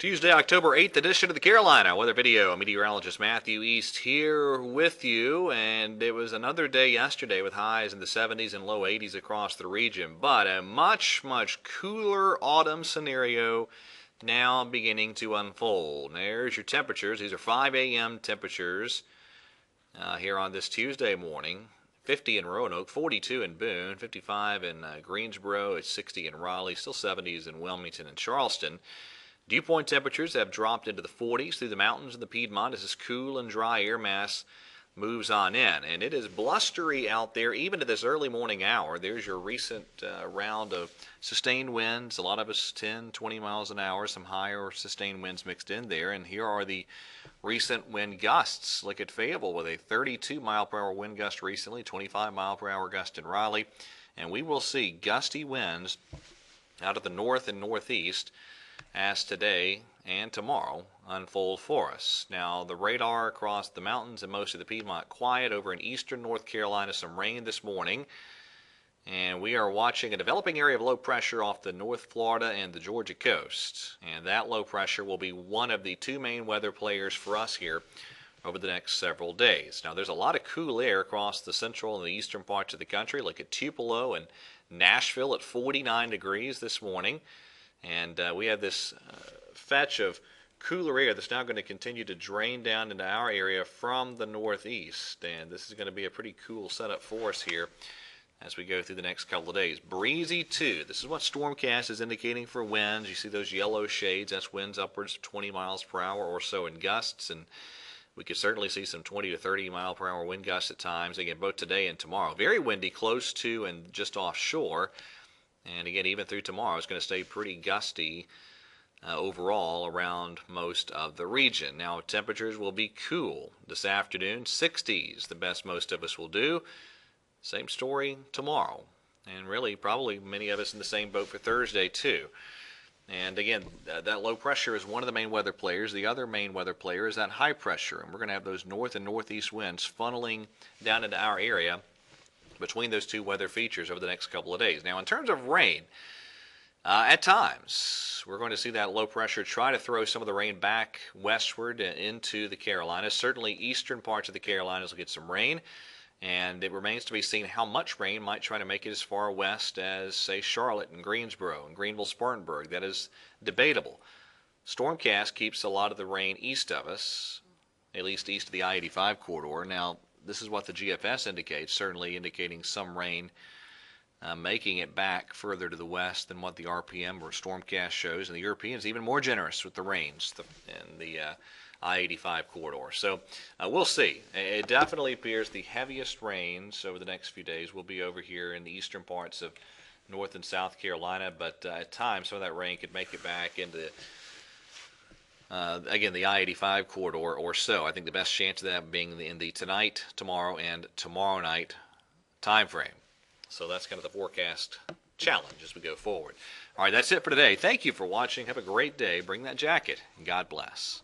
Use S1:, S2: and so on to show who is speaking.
S1: Tuesday, October 8th edition of the Carolina Weather Video. Meteorologist Matthew East here with you, and it was another day yesterday with highs in the 70s and low 80s across the region, but a much cooler autumn scenario now beginning to unfold. There's your temperatures. These are 5 a.m. temperatures here on this Tuesday morning. 50 in Roanoke, 42 in Boone, 55 in Greensboro, it's 60 in Raleigh, still 70s in Wilmington and Charleston. Dew point temperatures have dropped into the 40s through the mountains and the Piedmont as this cool and dry air mass moves on in. And it is blustery out there even at this early morning hour. There's your recent round of sustained winds. A lot of us 10, 20 miles an hour, some higher sustained winds mixed in there. And here are the recent wind gusts. Look at Fayetteville with a 32 mile per hour wind gust recently, 25 mile per hour gust in Raleigh. And we will see gusty winds out of the north and northeast as today and tomorrow unfold for us. Now, the radar across the mountains and most of the Piedmont quiet. Over in eastern North Carolina, some rain this morning. And we are watching a developing area of low pressure off the North Florida and the Georgia coast. And that low pressure will be one of the two main weather players for us here over the next several days. Now, there's a lot of cool air across the central and the eastern parts of the country. Look at Tupelo and Nashville at 49 degrees this morning. And we have this fetch of cooler air that's now going to continue to drain down into our area from the northeast. And this is going to be a pretty cool setup for us here as we go through the next couple of days. Breezy too. This is what Stormcast is indicating for winds. You see those yellow shades. That's winds upwards of 20 miles per hour or so in gusts. And we could certainly see some 20 to 30 mile per hour wind gusts at times. Again, both today and tomorrow. Very windy close to and just offshore. And again, even through tomorrow, it's going to stay pretty gusty overall around most of the region. Now, temperatures will be cool this afternoon, 60s, the best most of us will do. Same story tomorrow. And really, probably many of us in the same boat for Thursday, too. And again, that low pressure is one of the main weather players. The other main weather player is that high pressure. And we're going to have those north and northeast winds funneling down into our area between those two weather features over the next couple of days. Now, in terms of rain, at times, we're going to see that low pressure try to throw some of the rain back westward into the Carolinas. Certainly, eastern parts of the Carolinas will get some rain, and it remains to be seen how much rain might try to make it as far west as, say, Charlotte and Greensboro and Greenville-Spartanburg. That is debatable. Stormcast keeps a lot of the rain east of us, at least east of the I-85 corridor. Now, this is what the GFS indicates, certainly indicating some rain making it back further to the west than what the RPM or Stormcast shows. And the Europeans even more generous with the rains in the I-85 corridor. So we'll see. It definitely appears the heaviest rains over the next few days will be over here in the eastern parts of North and South Carolina. But at times, some of that rain could make it back into again, the I-85 corridor or so. I think the best chance of that being in the tonight, tomorrow, and tomorrow night time frame. So that's kind of the forecast challenge as we go forward. All right, that's it for today. Thank you for watching. Have a great day. Bring that jacket, and God bless.